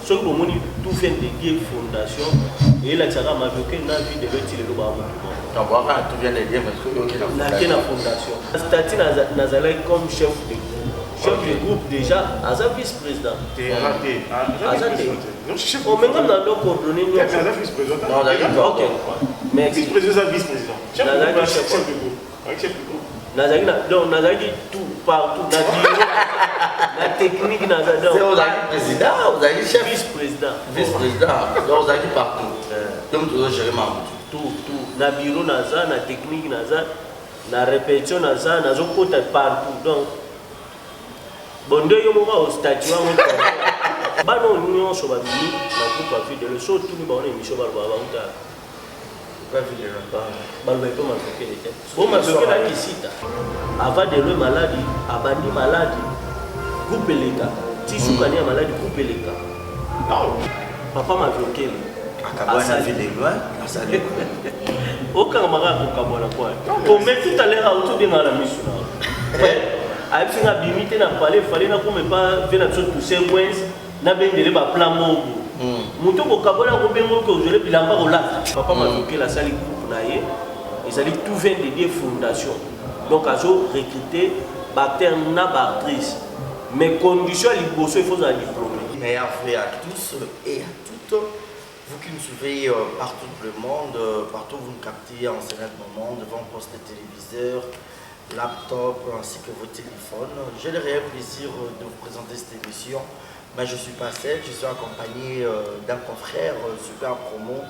Ce que vous tout vient de dire fondation et là ça m'a vu que na vie de l'autre le ba mo. Tout vient de dire parce que la fondation. Stati Nazalé comme chef de groupe. Chef de groupe déjà, Aza vice-président. Non, chef. On même dans nos coordonnées. Non, vice-président. Non, d'accord. OK. Mais vice-président, vice-président. Chef de groupe. Avec chef de groupe. Nazali tout partout la technique Nazali. C'est vous avez président, vous avez chef vice-président. Vice-président. Donc vous avez partout. Donc vous gérez tout na bureau naza na technique naza na répétition naza nazo kota partout donc bondo yo mo au statut wa moto bano union so ba bini na coupe vie de le so tout ni ba on émission ba ba uta pas vidéo pas balba ko ma fait les bon ma fait la kisita avant de le maladie abandi maladie coupe l'état ti soukani maladie coupe l'état non papa m'a bloqué Akabana ville loin, asale. Aucun mara ko kabona quoi. Pour mettre tout à l'heure autour de la mission. Avec une habimité na parler fallait na comme pas venir sur tous ces points na bendele ba plan mobo. Muto ko kabona ko bengo ko je le bilamba ko la. Papa m'a dit que la salle groupe na yé, ils allaient tout vient de des fondations. Donc azo recruter bactère na actrice. Mais conditions liboso il faut un diplôme. Mais à tous et à toutes vous qui nous suivez partout dans le monde, partout où vous nous captez en ce moment, devant poste de téléviseur, laptop ainsi que vos téléphones, j'ai le réel plaisir de vous présenter cette émission. Mais je ne suis pas seul, je suis accompagné d'un confrère, Super Promo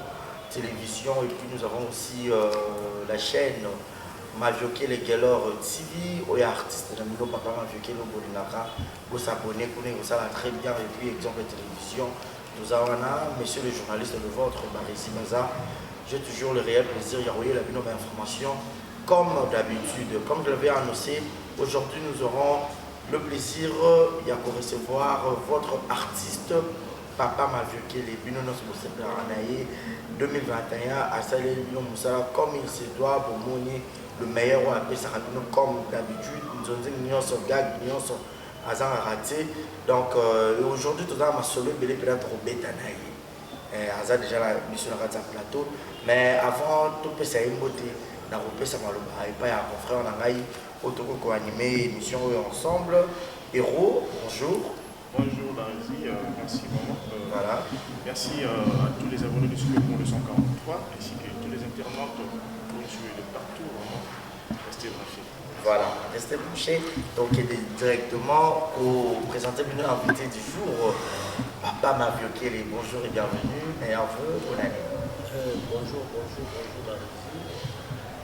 Télévision, et puis nous avons aussi la chaîne Mavioke les Galor TV, où il y a artiste de Milo Papa Mavioke le Bolinara, vous s'abonnez, vous savez très bien, et puis exemple de télévision. Nous avons monsieur le journaliste de votre Barisi Maza. J'ai toujours le réel plaisir de envoyer la bonne information comme d'habitude. Comme je l'avais annoncé, aujourd'hui nous aurons le plaisir de recevoir votre artiste Papa Mavioke les Binonos Moussepla Anaye 2021 à Salé Moussala comme il se doit pour monter le meilleur ou appeler ça comme d'habitude. Nous avons une gag, une Azan a raté. Donc aujourd'hui, tout le monde m'a sauvé peut-être au Bétanaï. Azan déjà la mission de raté plateau. Mais avant, tout peut s'être beauté. Dans le pays, ça m'a pas un confrère en Angaï. Autour qu'on animé l'émission ensemble. Héros, bonjour. Bonjour Barisi, merci vraiment. Voilà. Merci à tous les abonnés du Super Pont 243 ainsi que tous les internautes pour nous suivre de partout. Vraiment, restez branchés. Voilà, restez bouché. Donc, directement au présenter notre invité du jour, Papa Mavioke. Bonjour et bienvenue. Et à vous, bonne année. Bonjour, Barisi.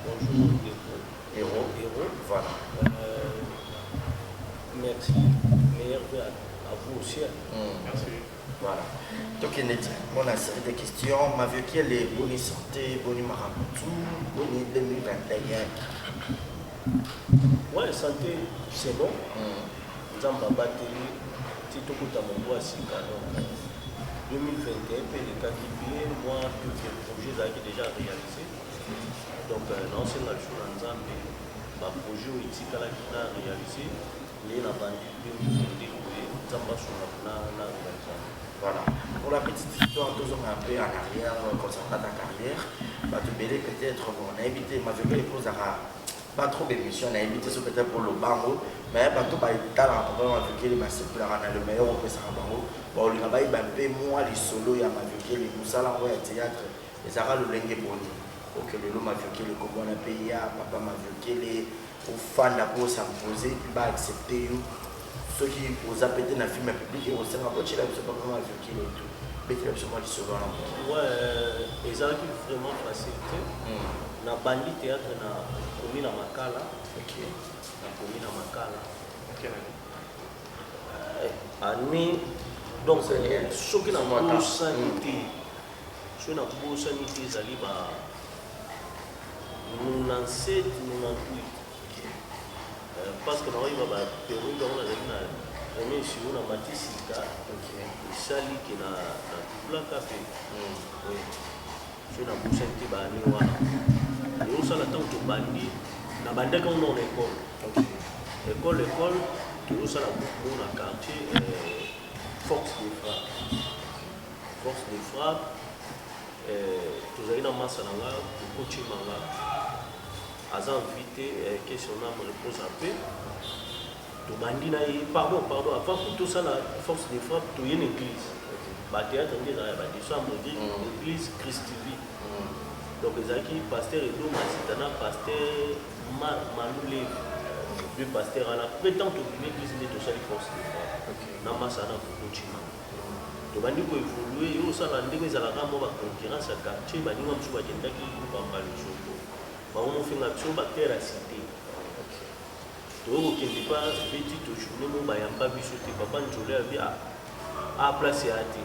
Bonjour, Héros. Voilà. Merci. Meilleur vœu à vous aussi. Merci. Voilà. Donc, il y a une série de questions. Mavioke, les bonnes santé, bonnes maraboutou, bonnes 2021. Ouais, santé, c'est bon. Nous avons battu si tout le monde a 2021, les qualifiés, moi, tous les projets ont déjà réalisés. Donc, non, c'est la chose en Zambie. Le projet qui a réalisé, il y a vendu 2022, nous avons réalisé. Voilà. Pour la petite histoire, tous on a un peu en arrière concernant ta carrière. Tu peux peut-être, on a évité, ma vie, les choses pas trop d'émissions, on a évité ce peut-être pour le bango, mais pas tout par l'état, on a Mavioke les massifs pour le meilleur, on peut s'en bango. Bon, on a eu moi les solos, il y a Mavioke les moussala, il y a théâtre, les arabes le lingue boni. Ok, le lot Mavioke les Congo, on a payé, papa Mavioke les fans d'abord s'imposer, puis bah accepter ceux qui vous appellent dans le film public et vous savez pas si la personne pas vraiment Mavioke les tout. Mais qui absolument les solos en place. Ouais, les gens qui vraiment facilité. Na bandi théâtre na commune à Makala. Ok. Na commune à Makala. Quelle année? Année. Donc, ce qui n'a pas sanité. Ce qui n'a pas sanité, c'est ali ba 97, 98. Parce que nous avons un Pérou, nous avons un sur une Matisika. Il s'allie qui n'a pas de café. Ce qui n'a pas santé, bah, nous avons. Et on s'en attend au bandi. Na bande quand on est école. École, tout ça la beaucoup dans le quartier Fox de Fra. force de frappe tozali na masa na nga kokotima nga aza invité question na me repose un peu tobandi na ye pardon avant pour tosala force de frappe toye na église bateatre nde ezala ya badécembre église Christ-Vie donc ezalaki pasteur Edo Masita na pasteur Manulevi deux pasteurs wana prétend tobimi église nde tosali force de frappe na masa na kokotima tobandi koévolue yo osala ndenge ezalaka mo baconcurrence ya quartier baninga mosusu bakendaki kopamba lesoko bango mofinga biso bacteur ya cité toyokokende mpa beti tojourne mo bayamba biso te papa njole abi a place ya te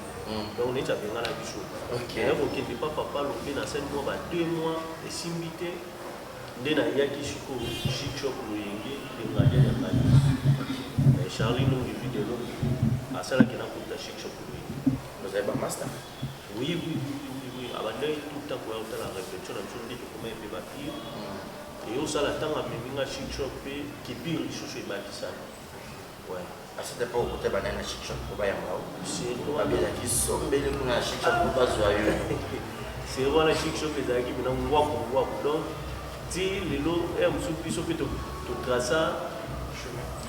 donc neti abengana biso ayokokende mpa papa lobe na sani mwa ba 2 mois esimbi te nde nayaki sikoyo jikshop loyenge lengalia ya ngani Charlie nongi vidéo asalaki na kuta jikshop loyenge. Vous avez un master? Oui. Abandonné tout le temps pour avoir la répétition, la chose dit que comment il peut bâtir. Et au salaire, tant à mener un chic shop qui pire les choses et bâtir ça. Ouais. À cette époque, vous avez un chic shop pour bailler en haut. C'est quoi? Bien qui sont belles pour un chic shop pour pas joyeux. C'est vraiment un chic shop les amis qui maintenant voit pour voir. Donc, si les lots, on se dit que tu traces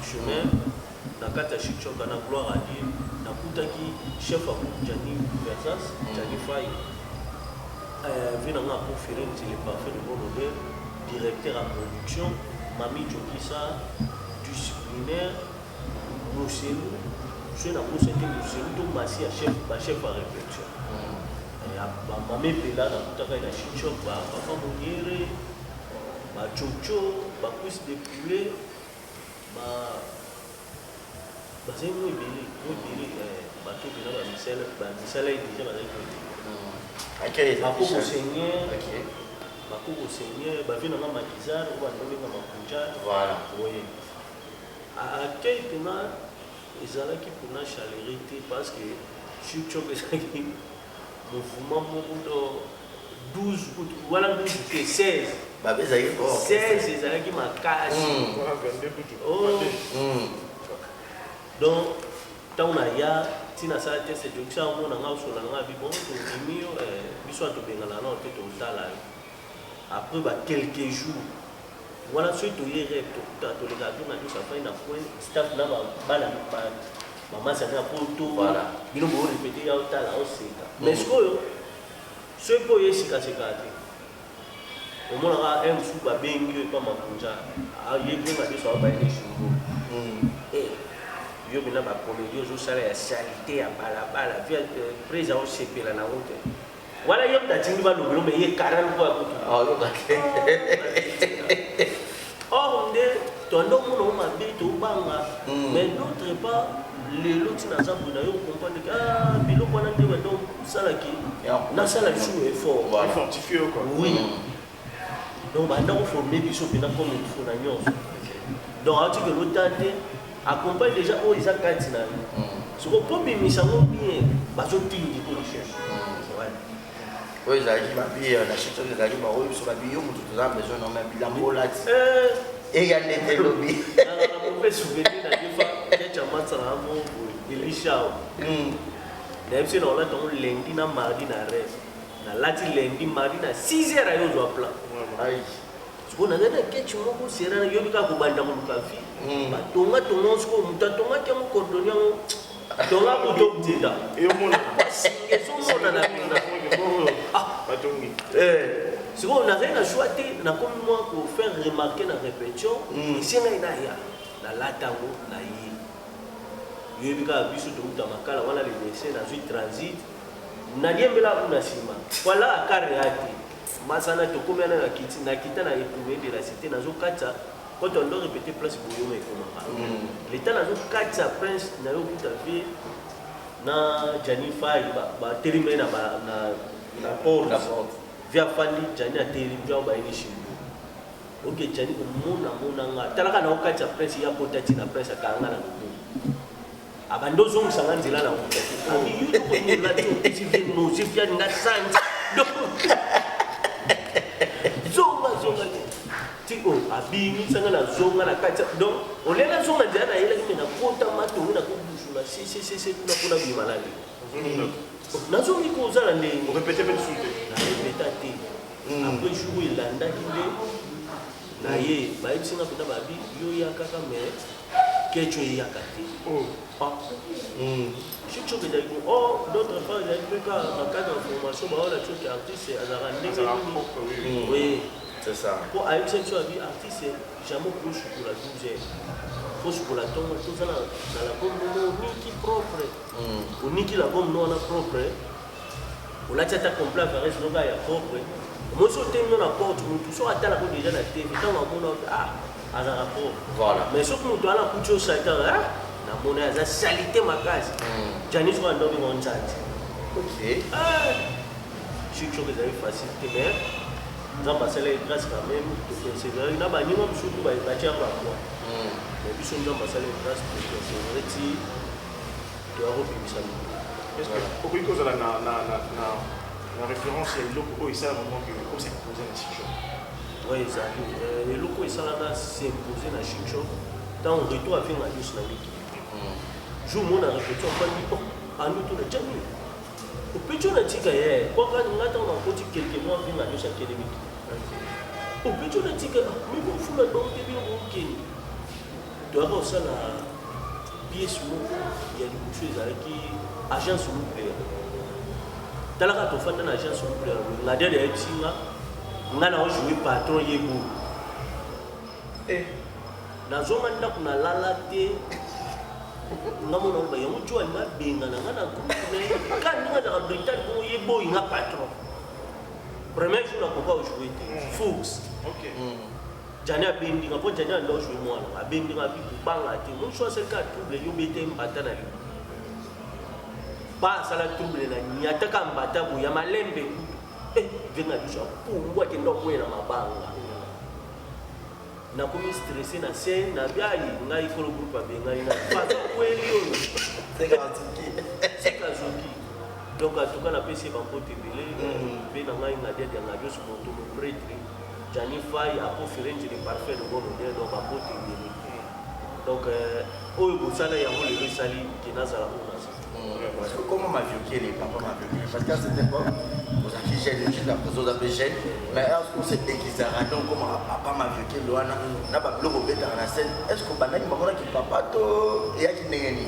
chemin. Dans le chic shop, on a gloire à Dieu. Nakutaki chef à Jani Versas, Jani Faye, vient en conféré le parfait de bon odeur, directeur en production, Mami Jokisa, disciplinaire, Moussel, je n'ai pas posé Moussel, tout massi à chef à réflexion. Mami Pela, Nakutaka et la chic shop, Papa Mouniere, Chocho, cuisse de poulet, c'est un peu de bateau qui n'a pas misala est déjà avec Bakoko Seigneur, Bakoko Seigneur, Bavina Matizar, ou Bavina Makunja. Voilà. Oui. À quel point ils allaient qui pour la chalérité parce que je suis choqué que mouvement 12, voilà 12, c'est 16. 16, ils allaient qui m'a cassé. Donc, tant on a ya, si on a ça, c'est que ça, on a un sur la langue, bon, on est mieux, soit au Bengala, on peut au Tala. Après, quelques jours, voilà ce que tu es rêvé, tu as les gars, on a tout ça fait une fois, staff là, maman, ça n'a pas tout, voilà. Ils ont répété au Tala, au Seka. Mais ce que tu es, c'est cassé. Au moins, on a un sou à Bengue, pas ma punja, à Yébi, on a dit ça, on va aller chez vous. Yo bina ba comédie zo sala ya salité ya balabala via président CP la na route wala yo tatingi ba lobelo me ye 40 kwa kutu yo bakhe on de tondo muno mabe to banga mais d'autre part les lots na zambu na yo comprendre que biloko wana nde ba donc sala ki na sala chou effort voilà fortifié quoi oui donc ba ndako former biso bina comme il faut na nyonso donc article l'autre accompagne déjà où ils ont gagné. Ce qu'on peut bien, ça va bien. Parce que tu dis que oui, ils arrivent à bien. La chute de la vie, ils sont habillés. Tout ça, besoin de même bilan molat. Et il y a des lobbies. On peut souvenir de la fois que tu as mangé ça avant Elisha. Même si on a ton lundi, na mardi, na reste. Na lati lundi, mardi, na 6h à yo zo plan. Aïe. On a des quelque chose qui sert à yo bika ko banda mo kafi. Ba tonga tonga sko mutatonga ke mo cordonnier mo. Tonga ko tokdida. Et au monde et son monde na pina. Pas tongi. C'est qu'on a rien à choisir, na comme moi pour faire remarquer la répétition. Ici na ya na latango na yi. Yo bika biso to utamakala wala le décès na suite transit. Na diembela una sima. Voilà akariati. Masana to combien na kiti na kita na éprouvé de la cité na zo kata quand on doit répéter place boyo mais comment l'état na zo kata prince na yo kuta vie na Jani Faye ba terime na na porte via fandi Jani a terime via ba ini shimbu OK Jani mona nga talaka na okata prince ya potati na prince akanga na ngo abando zo musanga nzela na okati abi yuto ko ni la to TV no sifia nga santi zonga tiko abingi sanga na zonga na kati donc olela zonga njana ile kimi na kota mato na kubushula si kuna bimalali nazomi kozala ndenge Vous répétez bien sous le narepeta te après jour elandaki nde na ye bayebisinga mpena babi yo ya kaka me kecho eyaka te chicho ezalaki d'autres fois ezalaki mpe ka na cadre ya formation baola tioki artiste azalaka ndenge nini oui C'est ça. po ayebisa biso abi artiste jamais kosukola 12 heures kosukola ntongo tozala na labome nono oniki propre oniki labome no wana propre olati ata complet varese noka ya propre mosi otemi no na porte motu so atalako déjà na tv ntango amona azalaka propre Voilà. mais soki motu ana kuti osalita namona aza salite makasi jani soka ndobingo nzati Ok. chichoke ezali facile te mais nzambe asala grâce quand même topersévéré na baninga mosuku batiaka bakwa mais biso nzambe asala grâce topersévéré ti toya kobimisa moko Est-ce que okoki kozala na référence ya eloko oyo esala moment que os'impose na chicho oui ezali eloko esalaka s'impose na chicho ntango retour avenga nyonso na miki jour mo na répétition mbandi ando to na jani opetio na tika ye kwanga nga ntango nakoti quelque mois avenga nyonso akende miki opetio na tika mikofula donc te bino bokeni toyaka kosala pièce moko ya liboso ezalaki agence nucléaire talaka tofanda na agence nucléaire nga dede ayebisinga nga na ojoue patron yebo nazonga ndako nalala te nga mona oloba yango jo alinga bengana nga na groupe ka ndinga zaka brigade bongo yeboyi nga patron premier jour nakoka ojoue te fox jani abendinga mpo jani anda ojoue mwana abendinga bikubanga te mosu asalika trouble yobete mbata na yo ba asala trouble na nyataka mbata boye ya malembe venga biso apungu akenda okwela mabanga nakomi stressé na scène na biayi ngai kolo groupe abengai na faza kweli oyo sekazoki donc atuka napesi bampote ebele mpe na ngai ngadiadi yanga nyonso moto mopretre jani fai apofirenje le parfait de bon modèle donc bampote ebele donc oyo kosala yango lelo esali ke nazala onasa Parce que comment m'a violé les papas m'a violé parce qu'à cette époque vous avez jeune juste la présence d'un peu jeune mais est-ce qu'on s'est déguisé à donc comment papa m'a violé loana n'a pas bloqué au bête à la scène est-ce qu'on banane m'a dit que papa to et à qui n'est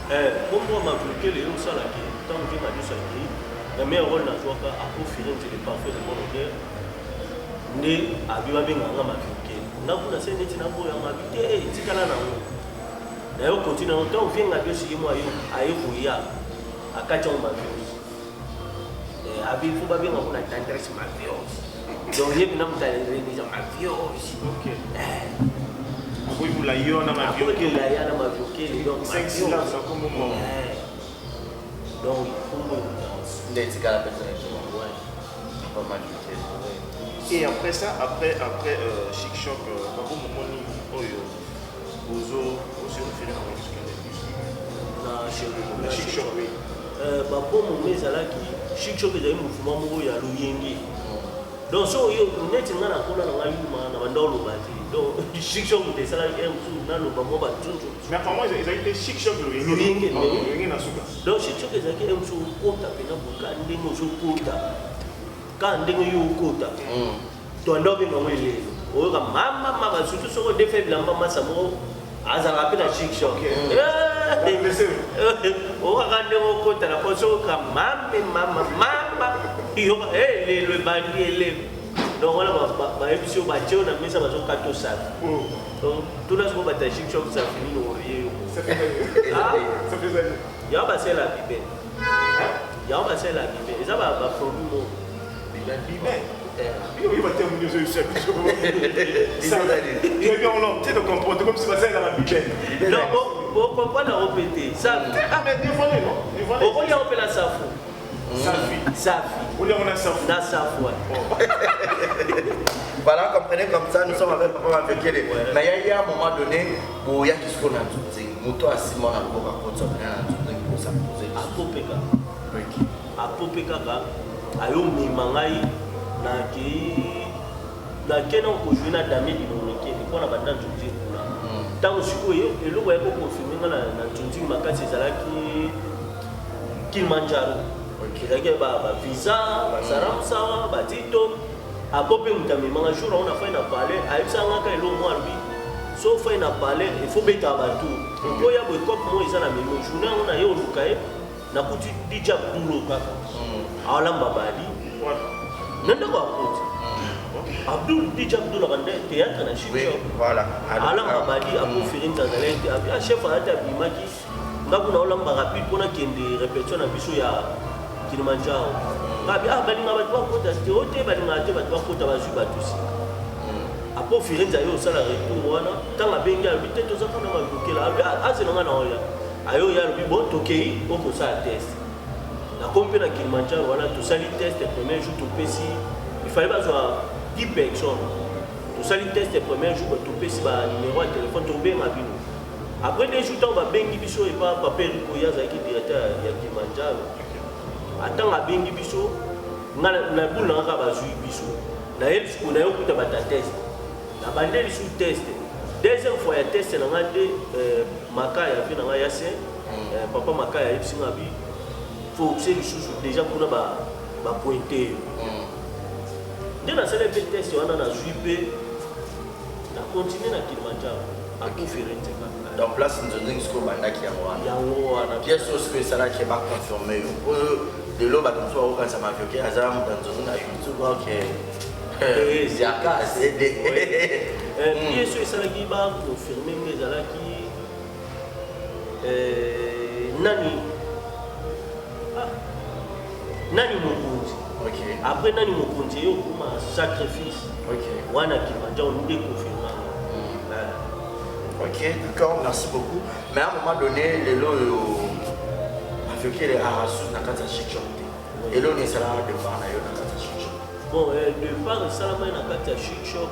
comment m'a violé les ça là qui tant que m'a dit ça qui la meilleure rôle na joie à profiter de parfait de bon modèle né abiwa benga m'a violé na kuna scène ti na boya m'a violé tikala na ngo na yo continue on tant vient ngabio si moi ayo kuya akacha mafiosi abi fuba bien on a tendresse mafiosi donc yep na mutaleneza mafiosi ok oui vous la yona mafiosi la yana mafiosi donc 5 syllabes comme moment donc pour ndetsika la personne ouais pas mal et après ça après Chic Choc babo momoni oyo ozo référé na Chic Choc oui babomo ezalaki Chic Choc ezali mouvement moko ya luyenge donc so oyo neti nga nakona na ngai yuma na banda oloba te donc Chic Choc esalaki mtu naloba mo batuntu mais apparemment ezalaki Chic Choc luyenge na suka donc Chic Choc ezalaki mtu okota mpena boka ndenge ozokota ka ndenge yo okota to anda obenga ngo elelo oyoka mama surtout soko defa bilamba masa moko azalaka mpe na Chic Choc okaka ndenge okotana po sokoka mama yoka lelo ebandi elelo donc wana bayebisi yo batie yo na mesa bazokata osafi tuna soko bata Chic Choc safi nini orie yo basala bibe yango basala bibe eza baproduit moko il va terminer ce chef. Ça on l'a peut-être comprendre comme si ça c'est la bible. Non, bon pas la répéter. Ça ah mais des fois non. On y appelle la safu. Safi. On y a safu. La safu. Voilà, comprenez comme ça, nous sommes avec papa avec elle. Mais il y a un moment donné où il y a qui se connaît tout ça. Moto à Simon à Boka Koto, pour ça poser. À Popeka. À Popeka, ayo mimangai na kena kojue na dame limoneke mpona banda ntunzi kuna ntango sikoyo eloko ya kokonfirme nga na ntunzi makasi ezalaki Kilimanjaro ezalaki bavisa basala mosala batito apo mpe moto amemanga jour aona fai na pale ayebisangaka elo mwa alobi so fai na pale ifo betaka bato okoya boye cope mo eza na memo journée yango na ye oluka ye nakuti dija bulo kaka awalamba badi na ndako akoti Abdul dija Abdul akanda théâtre na chicho alamba badi akofiri ntanzalete abi chef ayati abimaki ngaku na olamba rapide mpona kende répétition na biso ya Kilimanjaro ngabi balinga bato bakota te ote balinga te bato bakota bazwi bato sika apo firenze ayo osala retour wana ntango abengi alobi te toza mpona mabokela azelanga na oya ayo ya alobi bon tokei okosala test nakomi mpe na Kilimanjaro wana tosali test premier jour topesi ifale bazwa 10 personnes tosali test premier jour topesi banumero ya telefone tobenga bino après 2 jours ntango babengi biso epa papa eriko ye azalaki directeur ya Kilimanjaro atanga abengi biso nga na bulu nanga kaka bazwi biso naye lisuku naye okuta bata test na bande lisu test deuxième fois ya test nanga nde makaya mpe nanga yase papa makaya ayebisinga bi fo se lisusu déjà kuna bapointe nde nasala mpe test wana nazwi mpe na continue na Kilimanjaro akofere nte kaka donc place nzonzi siko bandaki yango wana pièce oyo esalaki baconfirme yo lelo bato mosusu bakokanisa mavioke azala moto nzonzi na youtube oke ziaka asede pièce oyo esalaki baconfirme nge ezalaki nani mokonzi après nani mokonzi eyo okoma sacrifice wana Kilimanjaro nde confirmanga. Ok, d'accord, merci beaucoup. Mais à un moment donné, les lots avec les arasous n'a qu'à chichon. Et l'on est là de par n'a qu'à chichon. Bon, de par ça là n'a qu'à chichon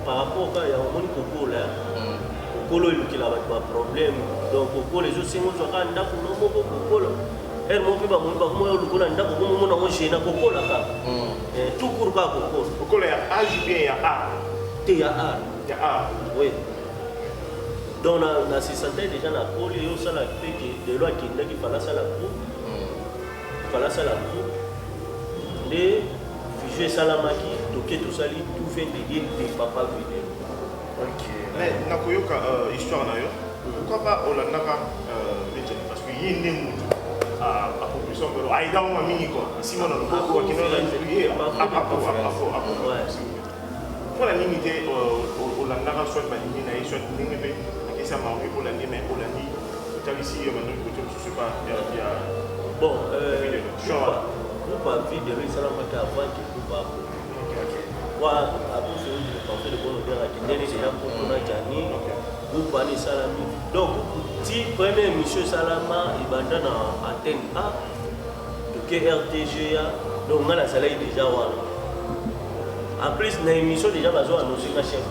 par rapport à il y a un monde coco là. Coco il qui a pas problème. Donc coco les autres c'est moi je quand ndako no mo coco là. Elle mon pe ba mo le coco ndako mo mo na mo chez na coco là ka. Tout court ka coco. Coco là A bien ya A. T ya A. Ah oui. Donc on a se sentait déjà la pole et on s'en a fait que de loi qui fallait ça la coupe. Fallait ça la coupe. Les fichiers salamaki, tout ça tout fait des papa vidéo. OK. Mais nakoyoka histoire na yo. Pourquoi pas Olandaka parce que yé né à population pero aida uma mini quoi. Simon na loboko qui na lié pour la limiter au landaka soit banini na soit ningi et ça m'a pour la mais pour la nuit tu as ici maintenant que je sais pas il y a bon pour pas vidéo ça la mata avant que pour pas quoi après c'est une partie de bon odeur qui n'est déjà pour na jani pour pas les salami donc si première mission salama ibanda na antenne A de RTG donc on a salé déjà voilà. En plus, dans l'émission, déjà, on a annoncé un chef.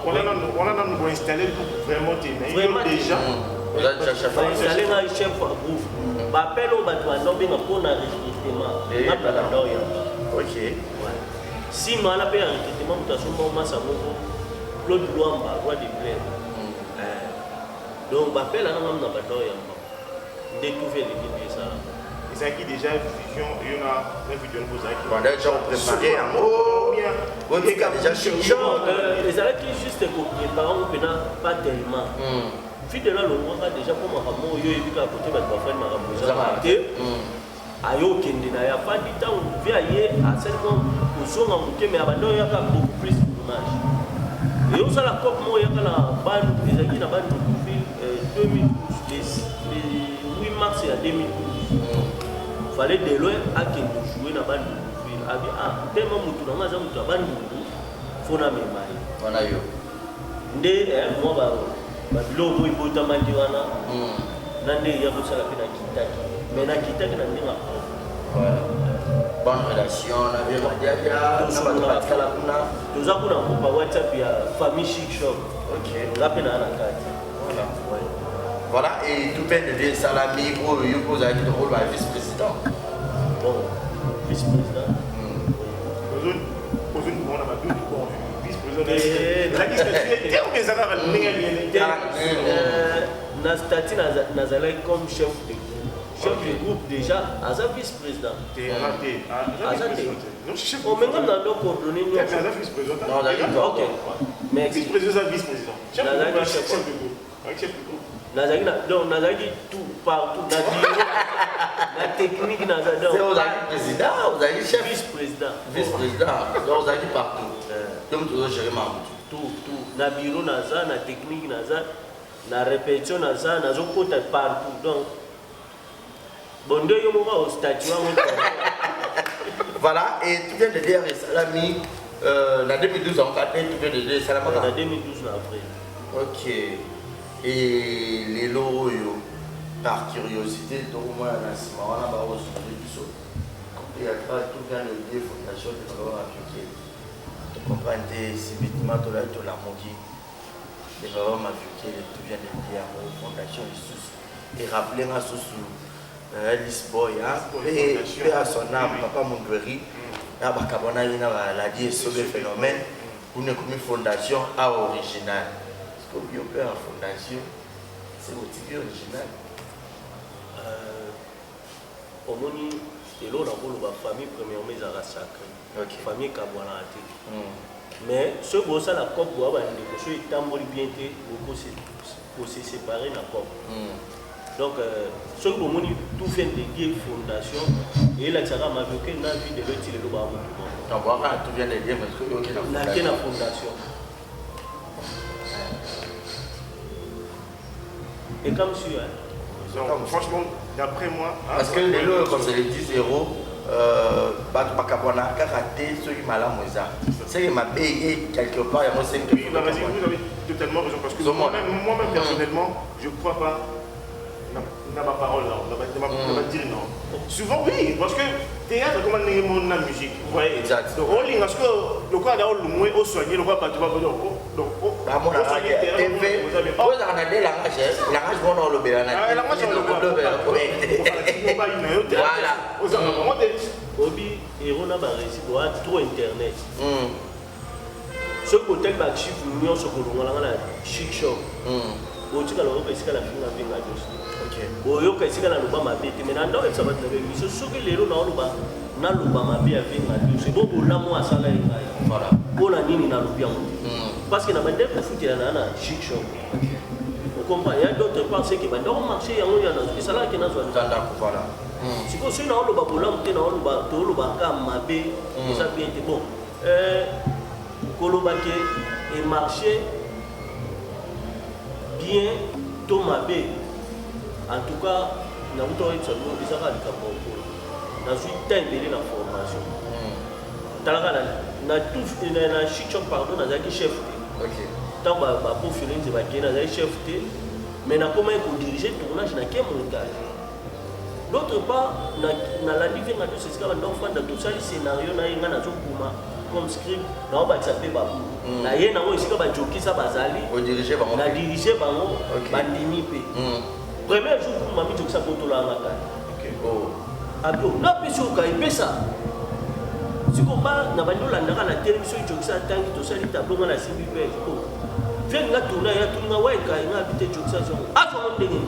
On a installé vraiment déjà. On a installé un chef à groupe. On appelle au bateau pour un recrutement. Ok. Si on a un recrutement, on a Claude Luamba, roi de Plaine. Donc, on appelle un bateau. On découvre l'équipe de ça. Et ça qui déjà vision, il y en a une vidéo pour ça. On a déjà préparé un mot. On a déjà cherché. Les arrêts qui juste pour préparer, on peut pas tellement. Fidèle là, on a déjà comme un mot, il y a eu à côté de ma femme, ma ramouza. Ayo kende na ya pas du temps, on vient à seulement au son en bouquet, mais avant il y a beaucoup plus d'image. Et on a la coupe, moi, il y a la bande, les amis, la bande de 2012, le 8 mars et à 2012. Il fallait de loin à qui nous jouer dans la bande de ville. Tellement de gens dans la bande de ville, il faut la mémoire. Voilà, yo. Ndé, moi, Babilo, il faut la mandiwana. Nandé, il y a tout ça la peine à Kitaki. Mais na Kitaki, n'a rien à faire. Bonne relation, on a bien Madiaga, on a pas de Kalakuna. Nous avons un groupe WhatsApp, il y a Famille Chic Shop. Ok. On a peine à la carte. Voilà. Voilà, et tout peine de Salami, vous avez le rôle de vice-président. Bon, vice-président. Vice-président. Nastati Nazalai comme chef chef du groupe déjà, aza vice-président. Non, chef. On même dans nos coordonnées. Il y a vice-président. Non, d'accord. Ok. Mais Vice-président, vice-président. Chef du groupe, chef du groupe. Chef du groupe. donc nazaki tout partout na bureau la technique nazadon. C'est aux président, vous avez chef. Vice-président. Vice-président. Donc vous avez partout. Donc tu dois gérer ma tout na bureau naza na technique naza na répétition naza nazo kota partout donc bon deux yo au statut. Voilà, et tu viens de dire Salami, en 2012 en fait, tu viens de dire Salami. En 2012 après. Ok. Et les lots, par curiosité, donc moi, on a aujourd'hui du saut. Et après, tout vient de dire fondation de l'Europe africaine. Tu comprends, c'est vêtements de la mogie. Les Europe africaine, tout vient de dire fondation de sous. Et rappelez moi sous Alice Boy, et à son âme, Papa Mongweri, il a dit sur le phénomène, pour une fondation à original. Parce que vous avez une fondation, c'est votre idée originale. Au moins, c'est là où la famille premièrement est sacrée. La famille Kabwana a été. Mais ce que vous avez la COP, vous avez des choses qui sont bien, vous se séparer de la COP. Donc, ce que vous avez tout fait de dire fondation, et là, ça m'a vu que la vie de l'autre, il est là. Donc, voilà, tout vient de dire, parce que vous avez la fondation. Et comme si, donc, franchement, d'après moi. Parce que les lots, comme c'est les 10 euros, Bakabwana a raté ceux qui m'ont là. C'est qu'il m'a payé quelque part, et moi, c'est que. Oui, vous avez totalement raison. Parce que moi-même, personnellement, je ne crois pas. Dans ma parole, non. Dans ma dire non. Souvent, oui, parce que théâtre, comment on est la musique. Vous voyez. Exact. Donc, parce que le quoi d'ailleurs, le moins au soigné, le quoi pas, tu vas dire. Donc, on a soigné théâtre. On a des langages, langage bon dans le bénin. Langage dans le bénin. Voilà. Obi, et on a réussi à trop internet. Ce côté de la chiffre, nous avons la chic shop. Tu as la fin de oyo kasi kala loba mabe te mais nando ça va te biso soki lelo na loba na loba mabe avec na biso bo bolamo asala ngai voilà bona nini na lobia mo parce que na bande ko futira na chic shop on comprend il y a d'autres pensées que bande on marché yango ya na sala ke na zo ndanda ko voilà siko so na loba bolamo te na loba to loba ka mabe ça bien te bon koloba ke et marché bien to mabe. En tout cas, nous avons eu des arrêts de Cameroun. Nous avons eu la formation. Nous avons eu chic pardon, nous avons eu chef. Tant que nous avons eu chef, mais nous avons dirigé le tournage dans quel montage. D'autre part, nous avons dit que nous avons fait un scénario comme script, nous avons fait Babou. Nous avons dirigé premier jour pour mami tu ça pour la ngaka oh abio na peso ka ipesa siko ba na bando la ndaka na télévision tu ça tangi to ça tableau na simbi pe ko vient nga tourna ya tourna wa ka nga habiter tu ça zo a so ndenge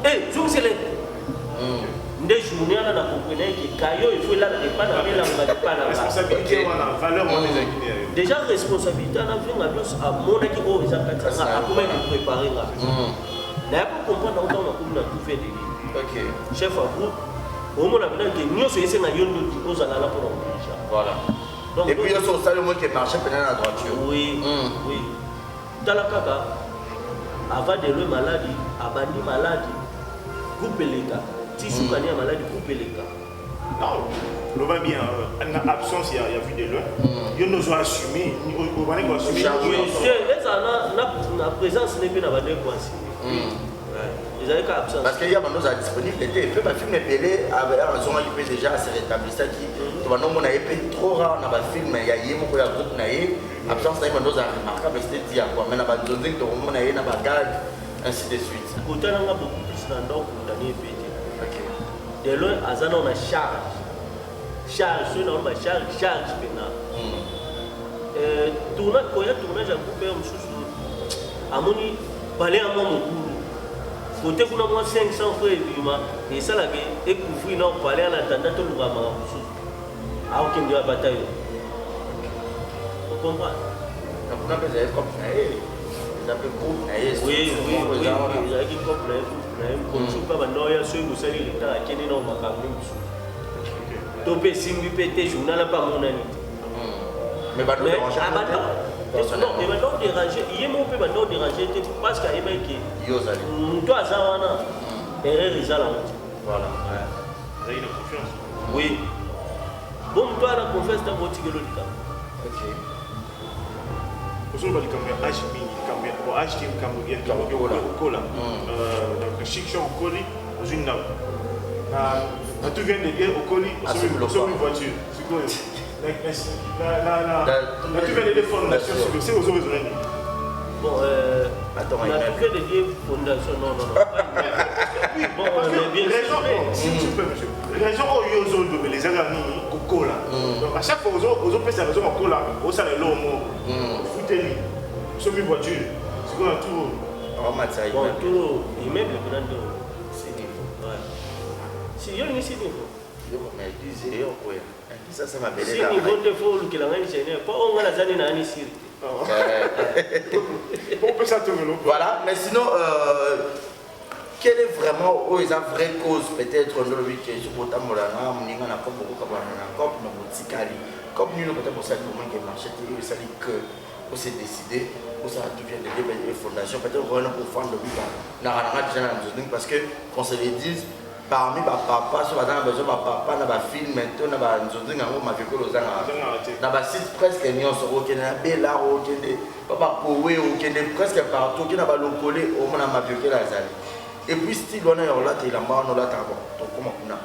eh zoom c'est les ndé journée na comprendre que kayo il faut là pas na la pas responsabilité wana valeur wana ezaki déjà responsabilité na vient abio a mona ki o ezaka a comment préparer nga d'ailleurs pour comprendre autant on a tout fait des livres chef à groupe au moins on a besoin que nous soyons na yondo aux alala pour déjà voilà donc et puis il y a ça le mot qui marche pendant la droiture oui oui dans la kaka avant de le maladie abandi maladie couper les cas tissu kania maladie couper les cas non le va bien en absence il y a vu de loin il nous a assumé on va les assumer la présence n'est pas dans quoi parce qu'il y a maintenant la disponibilité. Il peut pas filmer Pelé avec un son qui peut déjà se rétablir ça qui. Tu vois non on a été trop rare dans le film il y a yémo pour la groupe naïe absence ça maintenant ça remarquable c'était dire quoi mais dans la zone que on a na bagage ainsi de suite. Côté là on a beaucoup plus dans donc Daniel Pété. OK. De loin azana on a charge sur on a charge pena. Tournage à groupe un sous amoni parler à mon côté qu'on a moins 500 frères et ça là que et couvrir non parler en attendant tout le monde ah ok on doit bataille vous comprenez donc on a besoin comme ça ils appellent groupe oui ils ont qui comme comme je pas non il y a ceux qui sont les temps qui non makambi topé simbi pété journal pas mon ami mais bah non non mais maintenant déranger il mon peut maintenant déranger parce qu'il y a un qui yozali toi ça wana erreur izala voilà vous avez une confiance oui bon toi la confiance dans votre tigelo lika ok vous avez comme âge mini comme bon âge qui comme il y a comme cola donc chic show colis aux une nave na tout vient de dire au colis sur une voiture c'est quoi la tu viens de dire fondation c'est aux autres bon attends on a tout fait de dire fondation non bon bien sûr si tu peux monsieur les gens ont eu aux autres les amis coco là donc à chaque fois aux autres personnes ils ont coco là au salaire l'homme foutez-lui sur une voiture c'est quoi un tour bon tout immeuble grand c'est niveau ouais si il y a une ici niveau mais disait quoi ça c'est ma belle si niveau de faut que la même chaîne pas on va la zone na ni siri voilà mais sinon quelle est vraiment la vraie cause peut-être dans le week-end sur votre molana moninga na comme beaucoup comme na comme na motikali comme nous peut-être pour ça moment qui marché et ça dit que on s'est décidé pour ça tout vient de les fondations peut-être on va pour faire le week-end na déjà parce que on se les dit parmi ma papa sur la besoin ma papa na ba film maintenant na ba nzonzi ngango mafiko lozanga na ba site presque nyonso okende na bela okende papa powe okende presque partout okende na ba lokole au mona mafiko la zali et puis style on a yo là te la mba on là ta bon to comment kuna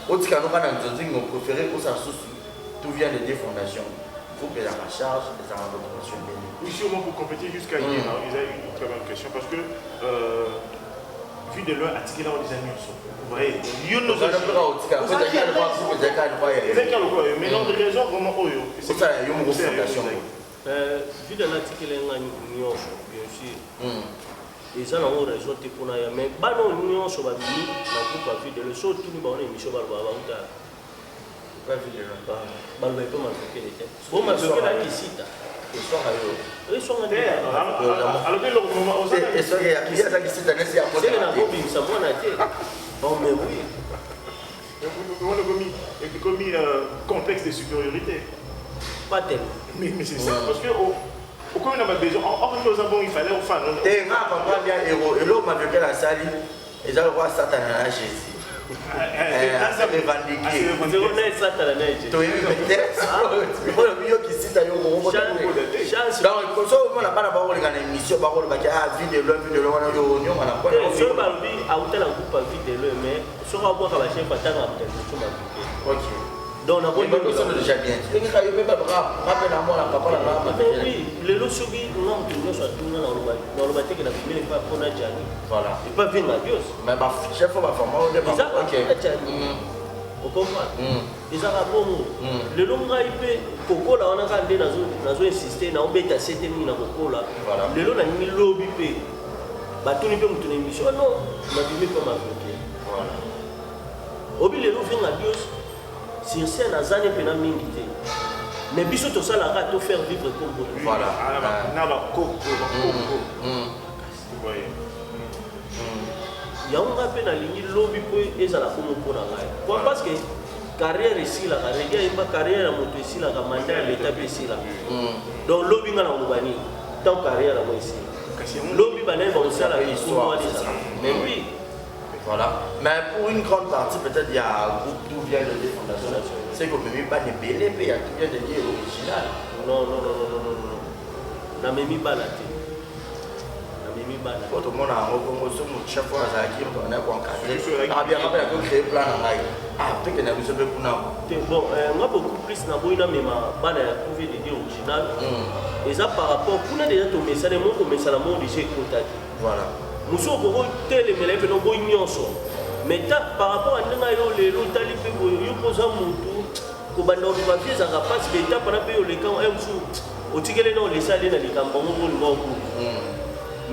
otika no kana nzonzi ngo préféré pour sa source tout vient de des fondations faut payer la charge des amortissements oui sûrement pour compléter jusqu'à hier ils avaient une très bonne question parce que vu de loin attirer là des amis vous voyez il nous a mais non de raison vraiment oyo c'est ça il y a une fondation vu de l'article bien sûr et ça on raison te pour mais ba non union so ba bi na groupe vie de le so tout ba on émission ba ba uta pas vu de là ba le pas mal que les têtes bon ma que la visite et soir ils sont en terre alors que le moment et soir il y a ça qui s'est donné c'est à c'est na bobi ça moi na té bon mais oui on a commis complexe de supériorité pas tel mais c'est ça parce que pourquoi on a besoin nous avons il fallait au fan et nga papa bien héros et l'homme avec la salle et ça le roi Satan à Jésus ça revendiqué on est Satan à Jésus toi il peut-être le qui cite à yo chance donc comme ça on a pas la parole dans l'émission parole ba vie de l'homme on a yo on a quoi so ba bi a uta na groupe vie de l'homme mais so ka bo ka ba chef patanga peut-être so ma OK donc on a besoin de déjà bien tu n'es pas eu pas rappel à moi la papa là oui le losogi non tu ne soit tout dans le bâtiment que la famille pas pour la jani voilà et pas venir la dios mais ma chef va former au départ OK au comprendre ils ont bon le longa ip koko là on a quand nazo insister na obeta c'était ni na koko là le lo na ni lobby pe ba tuni pe mutu na émission non na bimi comme africain voilà obi le lo venir la dios sur scène à Zane pena mingité mais biso to ça la to faire vivre comme vous voilà na ba koko vous voyez ya on rappelle na ligne lobby po ezala comme pour na ngai quoi parce que carrière ici la carrière pas carrière moto ici la mandat l'état ici là donc lobby ngana ngubani tant carrière la moi ici lobby banen ba ça la histoire mais oui voilà mais pour une grande partie peut-être il y a un groupe d'où vient le fondation c'est comme même pas de belé mais il y a tout vient de dire original non na memi balate na memi balate quand tout le monde a reconnu mon chef fois ça qui on a encadré ah bien rappelé que créer plan en aïe peut-être na biso be kuna bon moi beaucoup plus na boina mema bana ya trouver des original et ça par rapport kuna déjà to message mon message la monde j'ai contacté voilà muso ko tele mele pe no boy nyonso mais par rapport à ndanga yo lelo tali pe yo poza mutu ko banda on va fieza ka parce que ta para pe yo le kan muso otikele no le sale na likambo ngo ngo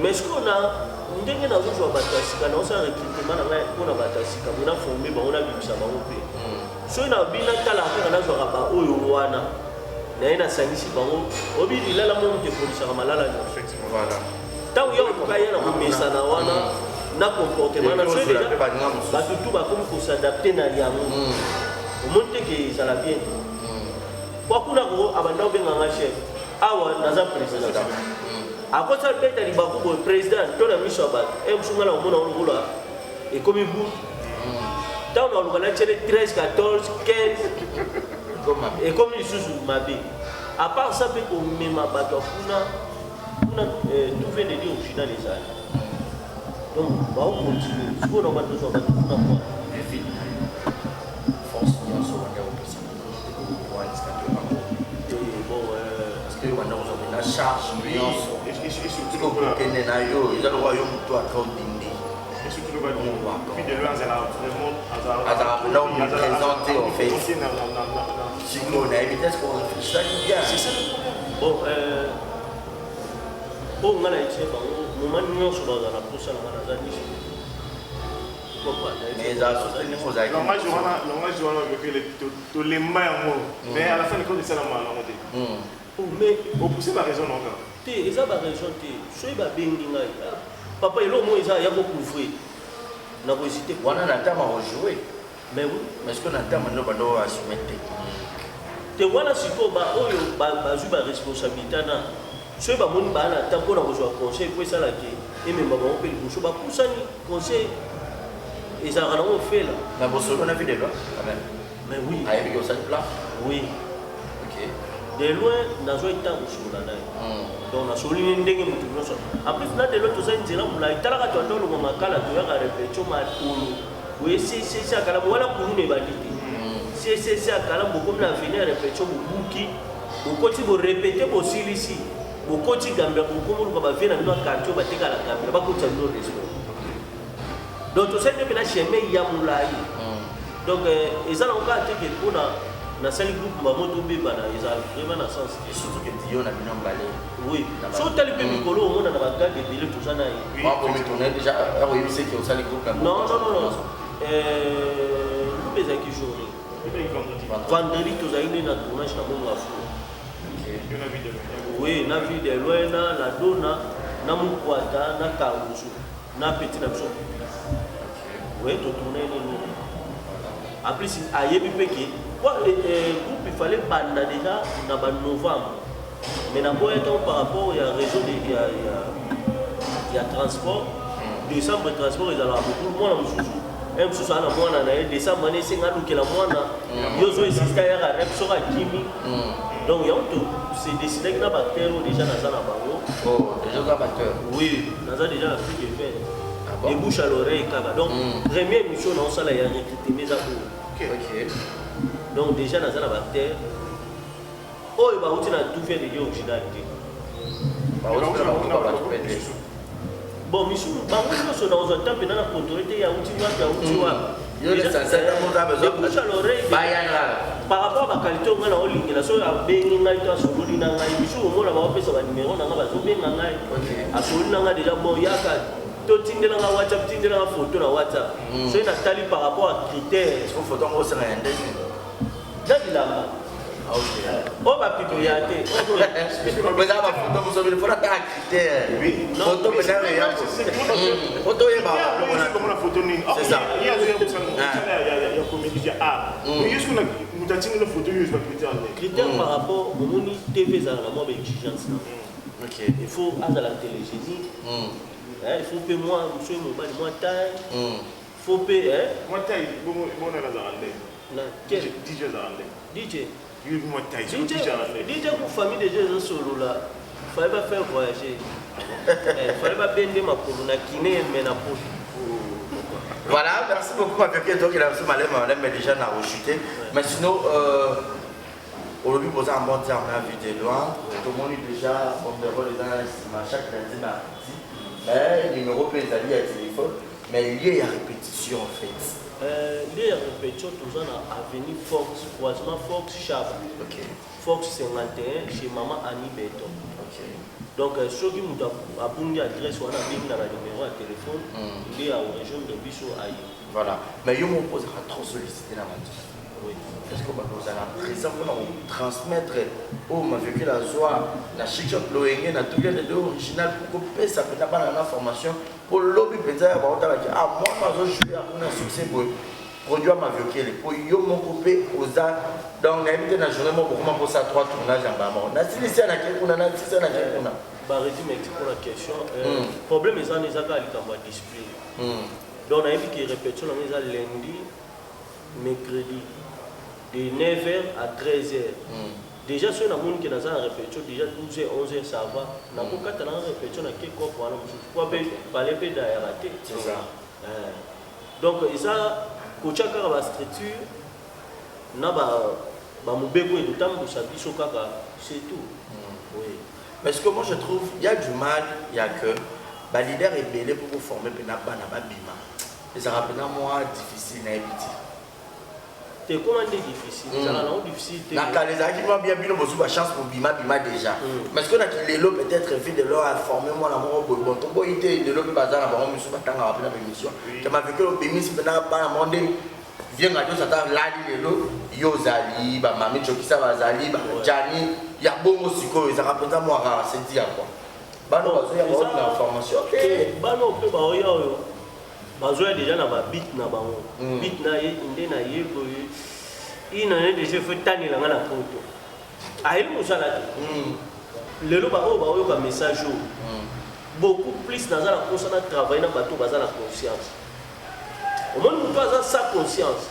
mais ce qu'on a ndenge nazozwa bato ya sika naosala recrutement na ngai mpona bato ya sika bona forme bango nabimisa bango mpe soki na bina tala kaka nazwaka baoyo wana naye nasangisi bango obi lilala mo moto epolisaka malala nyonso ntango yo okoka ye na komesana wana na comportement na soki deja bato tu bakomi kosadapte na yango omoni teke ezala bien po kuna koko abanda obenganga chef awa naza président akosala beta libaku boye président to na miso ya bato mosunga na komona olokola ekomi butu ntango na oluka natiele 13 14 15 ekomi lisusu mabe apart ça mpe komema bato kuna tout vient de dire au final ezali donc baokontinue sikoyo na bato ozwa bato kuna mwa force nyonso wanda opesa banda kozwa na charge nyonso okokende na yo eza lokwa yo moto ata obindi azalaka na omiprésente en fait sikoyo nayebi te ceque réfléchisaki bien po nga na etie bango moma nyonso bazala posala nga naza niso mais ezala sosteni kozalaki langage wana tolemba yango mais à la fin de compte esalama yango te mais opousse baraison nanga te eza baraison te soki babengi ngai papa eloko mo eza ya kocouvrir na kohésite wana na ntama rejouer mais oui mais ceque na ntama ndo bando assume technique te wana sikoyo baoyo bazwi baresponsabilité na soki bamoni baa na ta mpona kozwa conseil po esalaki ememba bango mpe liboso bapusani conseil ezalaka nango ofela na bosolo na vie de loi quand même mais oui ayebiki osali plan oui ok de loin nazwa ntango kosolola na ye donc nasololi ndenge moto nyonso après na de loin tozali nzela molai talaka to anda olongo makala toyaka repetio makolo boye sesi akala wala kuluna ebandi te sesi akala bokomi na veni ya repetio bobuki bokoti borepete bosilisi bokoti gambia bokomoluka bavie na bino akartio batekala gambia bakotisa bino resto donc tosali nde mpena chemin ya molai donc eza nango kaka teke mpona nasali groupe mamo tobebana eza vraiment na sens surtout que dio na bino mbale oui so otali mpe mikolo omona na bagade ebele toza na ye wakomitourne déjà akoyebiseki osali groupe non groupe ezalaki journée vendredi tozali nde na tournage na bongo ya fou oui na vie de loin na ladona na mokwata na kangusu na petit na biso oui totourne nini en plus ayebi mpe ke groupe il fallait banda déjà na novembre mais na boya ntango par rapport ya réseau ya transport décembre transport ezalaka beaucoup mwana mosusu mosusu ana mwana na ye décembre ane esenga alukela mwana yo ozoesista yaka rep soki akimi donc yango tosedecidaki na bacteur oyo déjà naza na bango déjà oza bacteur oui naza déjà na plus de 20 de bouche à l'oreille kaka donc première émission naosala ya recrutement eza oyo donc déjà naza na bacteur oyo bauti na tout faire de original te bon misusu bango nyonso nakozwa ntan mpena na contrôle te yauti wapi yauti wapi bouche à l'oreille par rapport à baqualité ongai na olingela soki abengi ngai to asololi na ngai misusu omona baopesa banimero na ngai bazobenga ngai asololi na ngai déjà bon yaka totindelanga whatsapp tindelanga photo na whatsapp soki natali par rapport à critère photo ngo osanga ya ndenge na bilamba oyo bapiko ya te eza bafoto mosobeli fona ta critère foto pena ya foto oyeba photo nini ya comédie ya art yesu na mutu atingi photo yo ezwa critère par rapport omoni tv ezala na mwa baexigence na il faut azala télégénie il faut mpe mwa mosu mobali mwa taille faut mpe mwa taille bona nazala nde dj azala nde dj DJ pour famille déjà ezosolola fallait pas faire voyager fallait pas bende makolo na kiné mais na poto. Voilà, merci beaucoup ma pépite donc il a reçu malem mais déjà na rechuté mais sinon aujourd'hui poser en bon terme la vie de loin tout le monde déjà on verra les dans chaque lundi mardi mais numéro peut aller à téléphone mais il y a répétition en fait Les répétitions, tout ça, à Avenue Fox, croisement Fox Chava. Fox 51 chez Maman Annie Béton. Donc, ceux qui ont abonné l'adresse ou un numéro de téléphone, il est à la région de Bissau. Voilà. Mais je me pose à trop solliciter la matière. Est-ce que vous avez présent pour transmettre au vécu la joie, la chic loyenne, la tout les deux original pour que ça peut pas la formation pour lobby penser à moi je suis à un succès pour produire ma vécu pour yo mon coupé aux arts donc invité na journée moi pour ça 3 tournages en bas on a si c'est na quelque na si c'est na quelque na bah résume pour la question problème est ça les aga ali display donc on a vu que répétition on est lundi mercredi de 9h à 13h. Déjà, si on a qui dans la répétition, déjà 12h, 11h, ça va. On a beaucoup de répétition, on a quelques corps pour aller parler de la raté. C'est ça. Donc, ça, quand tu as la structure, on a mon bébé et d'autant que ça dit c'est tout. Oui. Mais ce que moi je trouve, il y a du mal, il y a que le leader est belé pour vous former, mais il n'y a pas de bima. Et ça rappelle moi difficile à éviter. C'est comment difficile, c'est difficile. Les gens bien bien chance pour bima déjà. Mais ce qu'on a qui l'élo peut-être fait de leur informer moi la mort bon ton boy était de l'eau bazar la baron monsieur batanga rappeler la émission. Tu m'as vu que le bémis c'est pas la monde vient radio ça t'a là l'élo yo zali ba mami chokisa bazali ba jani ya bongo siko ça rappelle moi rare c'est dire quoi. Ba no bazo ya bonne information. OK. Ba no pe ba yo bazoya déjà na ba bit na bango bit na ye inde na ye ko ina ne déjà fait tani la ngana photo ayi musala lelo ba o ka message beaucoup plus dans la conscience travailler na bato baza la conscience au monde muto aza sa conscience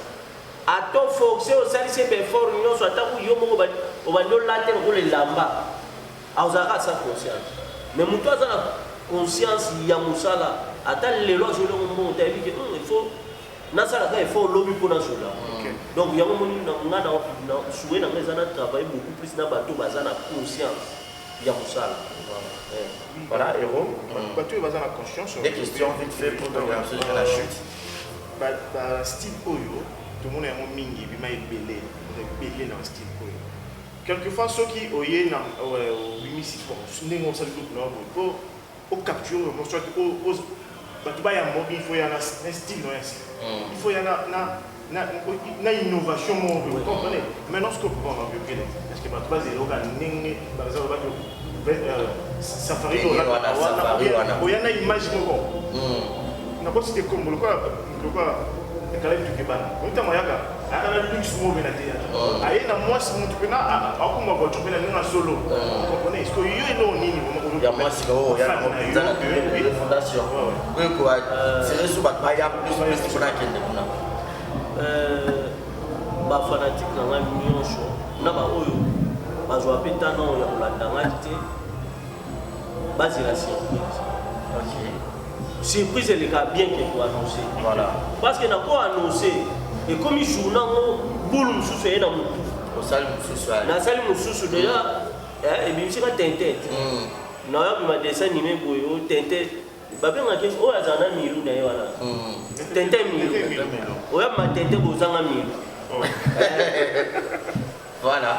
à ton fonction au service be fort union soit ta yo mo ba o ba ndo la tene ko le lamba a ozaka sa conscience mais muto aza la conscience ya musala attends les lois je le monte il faut il faut lobby pour national donc il y a un moment on souhait dans les années travailler beaucoup plus dans bateau bazana conscience il y a musala voilà héros bateau bazana conscience des questions vite fait pour la chute bah style oyo tout le monde est un mingi bima belé dans style oyo quelquefois ceux qui oyé na bimisi bon ndenge ça le pour au capture mon soit au il faut y avoir un style il faut y avoir une innovation vous comprenez maintenant ce que vous pouvez est-ce que par exemple safari il y a une image on n'a pas cité comme le quoi calais du Québec on est à la luxe mot aïe na moi c'est mon truc na à comment votre truc na solo vous comprenez est-ce que il non nini il y a moi c'est il y a une fondation oui quoi c'est sur ba ya plus pour na kende kuna ba fanatique na nyonso na ba oyo bazwa peta no ya kolandanga te bazira surprise surprise elle est bien que toi annoncer voilà parce que na ko annoncer et comme il joue dans boule mususu ena mutu osali mususu na sali mususu déjà et bien c'est pas tente na ya ma dessin animé boyo tente babenga ke o azana milu na ye wana tente milu o ya ma tente bozanga milu voilà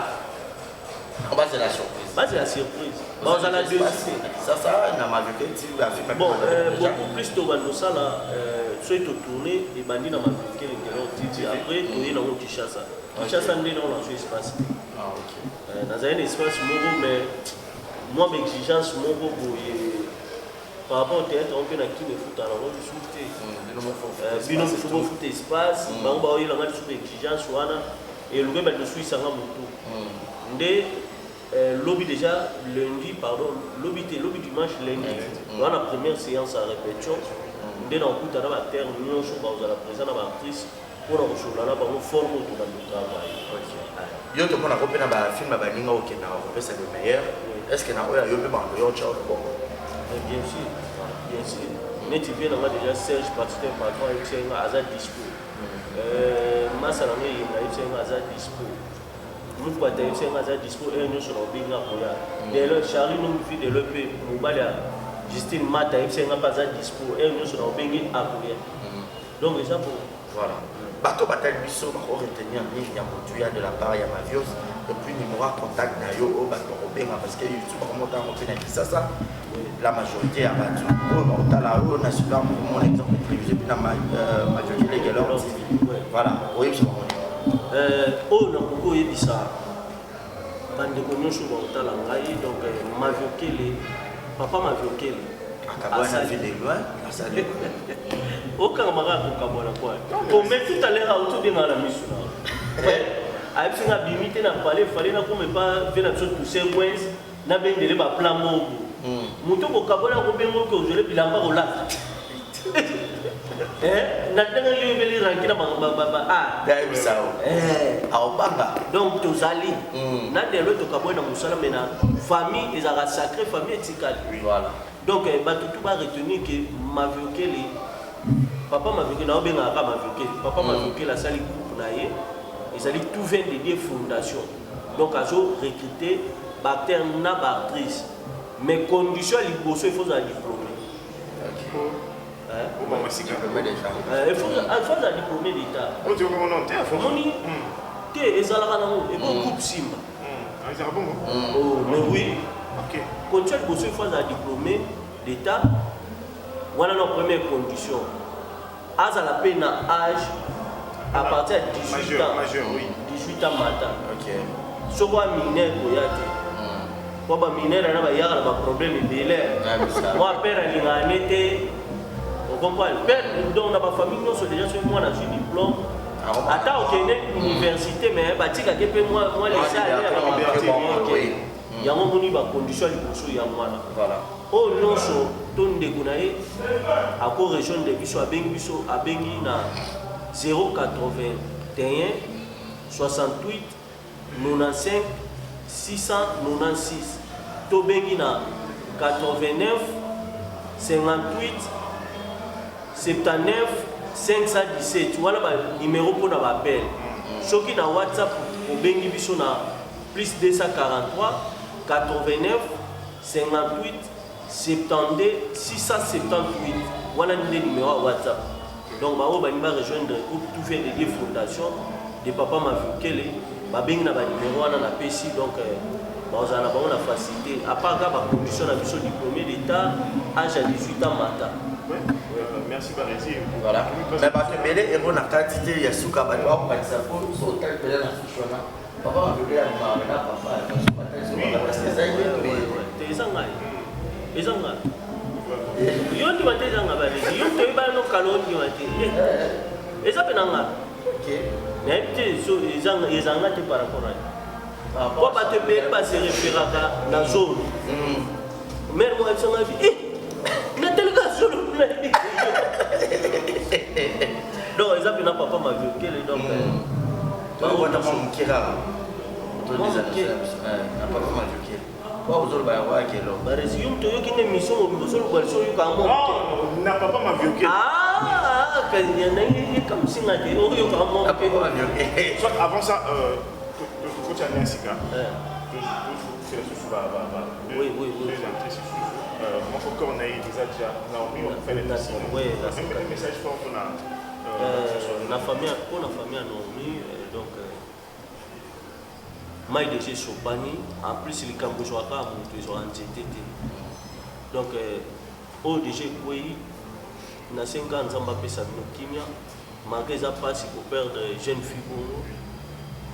on va c'est la surprise c'est la surprise bon ça la deuxième ça na ma vie bon beaucoup plus to ba ça là soit tourner et bandi na ma vie après tourner dans mon Kinshasa ndé dans la espace dans un espace mais moi m'exigence mon bobo par rapport au théâtre on peut na qui me fout alors on shooter bino faut foot espace ba ba il a sur exigence wana et le gars de Suisse sanga moto ndé lobby déjà lundi pardon lobby dimanche lundi dans la première séance à répétition ndé na kuta na ba terre nyonso ba za la présence na ba actrice pour la rejoindre ba forme autour de notre travail yo to mona ko pena ba film ba ninga o kena o pesa le meilleur est-ce que na oya yo pe ba yo chao bon bien sûr mais tu viens là déjà Serge Pasteur patron et c'est un hasard dispo masala ngi yinga c'est un hasard dispo nous pas d'ailleurs c'est un hasard dispo et nous sur binga koya de le Charlie nous fit de le pe mobala Justine Mata c'est un hasard dispo et nous sur bingi akoya donc ça pour voilà bateau bataille biso bako retenir nini ya motu ya de la part ya Mavios et puis numéro contact na yo au bateau obenga parce que YouTube comment tant on fait na ça la majorité ya bateau au mortala au na super mon exemple télévisé puis na majorité les galons voilà oui c'est bon oh na beaucoup ebisa bande ko nyosho mortala ngai donc Maviokele papa Maviokele akabana vie de loin asali aucun mara ko kabona quoi comme tout à l'heure autour de la mission a fait une bimité na parler fallait na comme pas venir sur tous ces coins na bendele ba plan mo muto ko kabona ko bengo ko jole bilamba ko la na tanga yo beli rankina ba dai bisao au banga donc tozali na de l'autre kabona musala mena famille ezaka sacré famille etikali voilà donc bato tout va retenir que Maviokele papa Maviokele na obenga ka Maviokele papa Maviokele a sali groupe na ye ezali tout vient de des fondations donc azo recruter bactère na actrice mais condition liboso il faut un diplômé il faut un diplômé d'état moni te ezalaka nango et bon groupe simba mais oui condition liboso il faut un diplômé d'état voilà nos premières conditions à la peine âge à partir de 18 ans majeur, oui. 18 ans matin ok so quoi mineur koyate kwa ba mineur na ba yaka ba problème belé moi père alingane te on comprend père donc na ba famille non so déjà sur moi na j'ai diplôme ata okende université mais ba tika ke pe moi les aller yango moni ba condition liboso ya mwana voilà oh non so ton de kunae à co région de biso abengi na 081 68 95 696 tobengi na 89 58 79 517 voilà ba numéro pour na appel soki na WhatsApp obengi biso na plus 243 89 58 72 678 voilà le numéro WhatsApp. Donc bah on va rejoindre groupe tout fait des fondations de papa Maviokele ba bengi na ba numéro wana na PC donc bah on a la facilité à part ka ba condition na biso diplômé d'état âge à 18 ans matin. Merci Barési. Voilà. Mais ba ke belé et bon quantité ya suka ba wa ba ça pour so tel belé na fushona. Papa Maviokele a marre na papa parce que ça te ezanga ezanga yo ndi mate ezanga ba yo te ba no kalondi mate eza penanga ok mais te so ezanga te par rapport à quoi ba te bele ba se référaka na zone mère moi ça m'a dit na tel cas zone donc eza pena papa Maviokele donc ba on ta mon kira to les annonces na papa Maviokele quoi vous allez voir quel ba résume to yo kine mission au boso lo kwaliso yo ka mo na papa Maviokele quand il y en a eu comme si on a dit, on soit avant ça, quand tu as un cigare, c'est la souffle oui. Moi, faut qu'on ait déjà Naomi, on fait les messages. Un message fort qu'on a. La famille, pour la famille à Naomi, donc, Maï déjà Chopani, en plus, les Cambodgiens, ils ont un TTT. Donc, au déjà, oui. Na 5 ans, nous avons fait ça kimia. Malgré ça, passe pour perdre jeune fille.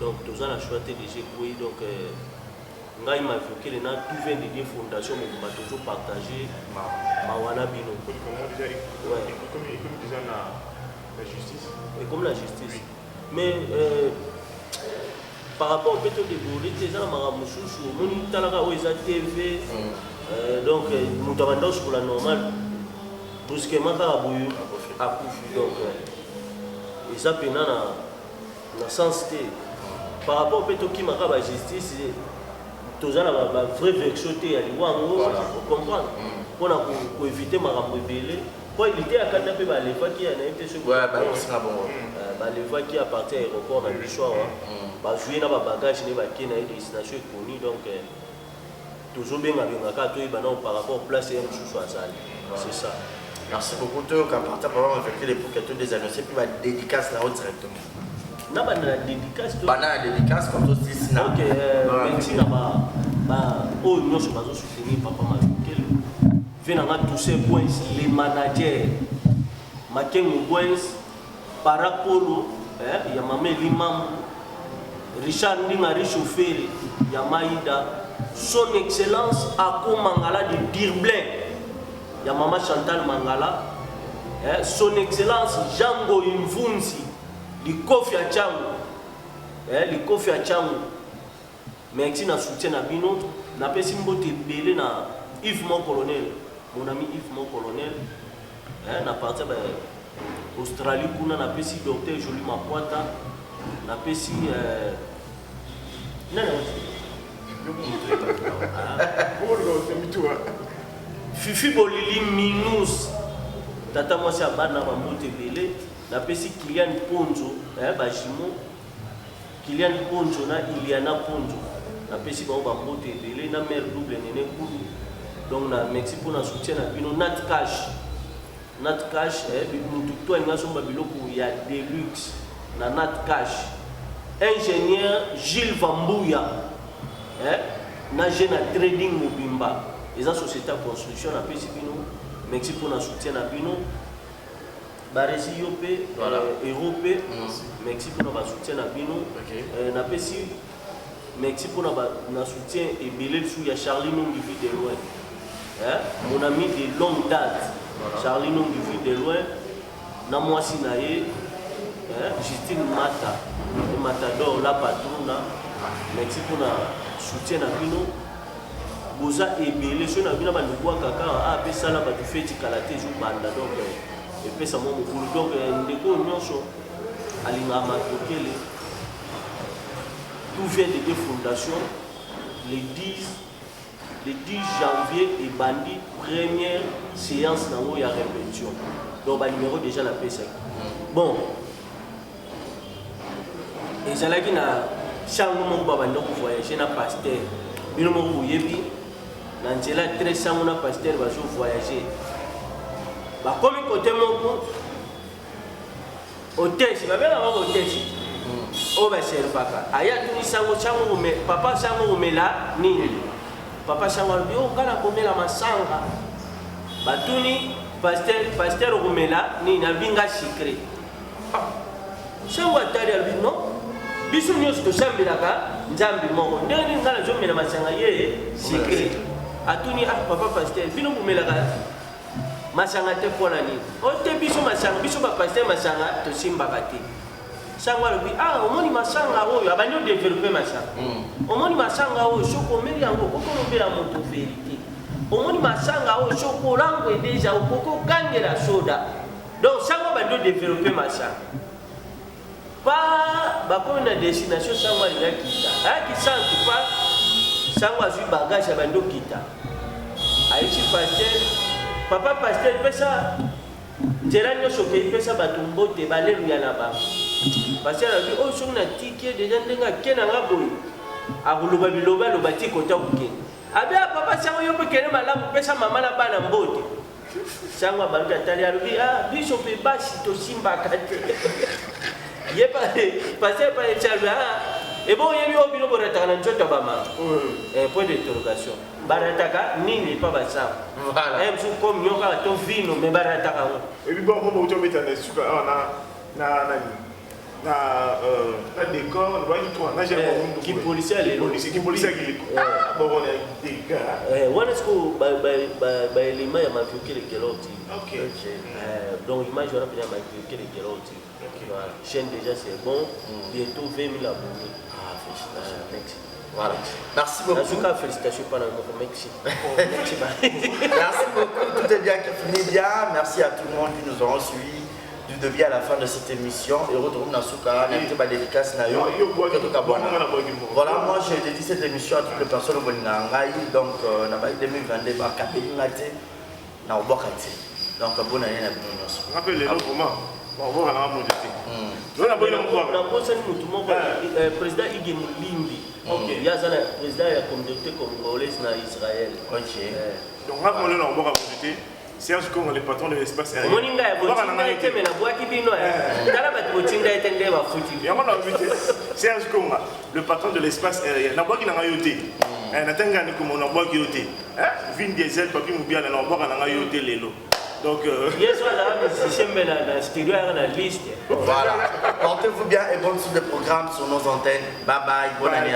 Donc, nous avons choisi de jouer. Donc, nous avons évoqué les tout vient de des fondations, mais nous avons toujours partagé Mawana Bino. Comme déjà la justice. Et comme la justice. Mais par rapport au pétrole de Bourg, les gens ont TV. Donc, nous avons pour la normale. Brusquement, à Koufi, donc, et ça, pendant la sens par rapport au pétrole qui m'a la justice, tous gens ont une vraie vexité à l'Ivoire, vous comprenez? Pour éviter ma rembellée, pour éviter à kidnapper les fois qui a été sur les fois qui appartient à l'aéroport dans le soir, jouer dans le bagage, qui est une destination connue, donc, toujours bien avec ma carte par rapport au place et un sous c'est ça. Merci beaucoup. Tu as parti pour avoir effectué les pour que tu des annoncés puis va dédicace là-haut directement. Na ba na dédicace to. Ba na dédicace comme toi aussi sina. OK, merci na ba oh nyonso bazo soutenir papa Mavokele. Venanga toucher points les managers. Makengo boys Parapolo ya Mamé Limam Richard Ndingari chauffeur ya Maïda son excellence Ako Mangala de Dirblin ya Mama Chantal Mangala son excellence Jango Imvunzi Likofi ya Chango Likofi ya Chango merci na soutien na bino na pesi mbote belé na Yves mon colonel mon ami Yves mon colonel na partir ba Australie kuna na pesi docteur Jolie Makwata na pesi nana Fifi Bolili Minus tata mwasi abana ba mbote belé na pesi Kylian Ponzo bajimo Kylian Ponzo na Iliana Ponzo na pesi ba mbote belé na mère double nene kulu donc na merci pour na soutien na bino Nat Cash mututo nga somba biloko ya Deluxe na Nat Cash ingénieur Gilles Vambouya na jeune trading Mobimba eza société de construction na pesi bino merci pour na soutien na bino baresi yope Europe merci pour na soutien na bino na pesi merci pour na soutien et belé sous ya Charlie Nongi de loin mon ami de longue date Charlie Nongi de loin na mwasi na ye Justine Mata le Matador la patrona merci pour na soutien na bino boza ebele so na bino ba ndwa kaka a pesa la ba tu feti kalate ju banda donc et pesa mo mukulu donc ndeko nyonso alinga Mavokele tout vient de deux fondations les 10 janvier et bandi première séance dans la répétition. Donc le numéro déjà la PSA. Bon. Et ça là qui na chaque moment baba ndoko voyager na pasteur. Bino mo boyebi na njela très sang na pasteur va voyager. Ba comme côté moko hôtel, si va bien avoir hôtel. O ba servaka. Aya tuni sango chango me papa sango me la nini. Papa Changal bio kana komela masanga batuni pasteur komela ni na binga secret sangwa tari albi no biso nyos to sambelaka nzambi moko ndeni ngala zo mela masanga ye secret atuni papa pasteur bino komela ka masanga te pona ni o te biso masanga biso ba pasteur masanga to simba kati sangwa albi omoni masanga oyo abanyo développer masanga omoni masanga oyo soko meri yango kokolombela moto vérité omoni masanga oyo soko lango déjà okoko kangela soda donc sangwa bando développer masanga pa bakomi na destination sangwa ila kita aki sanki pa sangwa zui bagage bando kita aichi pasteur papa pasteur pesa njera nyonso ke pesa bato mbote baleluya na ba parce que la vie on a ticket déjà ndenga kena ngaboy akuluba biloba loba ti kota buke abi papa sango yo pekene malamu pesa mama na bana mbote sango baluka tali alubi biso pe basi to simba kate ye parce que pa echalwa et bon yebi obino borata na njoto bama point d'interrogation barataka nini pa basa voilà msu comme nyoka to vino me barataka et puis bon mo to metana suka na décor on voit tout na j'aime qui policier qui bon on est des gars one est-ce que ba élément ya Mavokele keloti OK donc image on a bien Mavokele keloti voilà chaîne déjà c'est bon bientôt 20 000 abonnés merci voilà merci beaucoup en tout cas félicitations par notre merci merci beaucoup tout est bien qui finit bien merci à tout le monde qui nous auront suivis du début à la fin de cette émission et retrouve dans Souka n'était pas dédicace na yo voilà moi j'ai dédié cette émission à toutes les personnes au Bolinangai donc na ba 2022 ba kapelingate na obokati donc bonne année na bino nyonso rappelle le comment on va la modité on a bonne na bossa ni mutu moko président Ige Mulimbi OK yazana président ya communauté congolaise na Israël OK donc on a bonne modité Serge Konga, le patron de l'espace aérien. Moninga ya botinga eteme na bwaki bino ya. Tala bat botinga etende ba futi. Et on a invité Serge Konga, le patron de l'espace aérien. Na bwaki na yote. Na tanga ni comme on a bwaki yote. Vin diesel papi mubia na bwaka na yote lelo. Donc yes voilà, musicien na studio na liste. Voilà. Portez-vous bien et bonne suite de programme sur nos antennes. Bye bye, bonne année.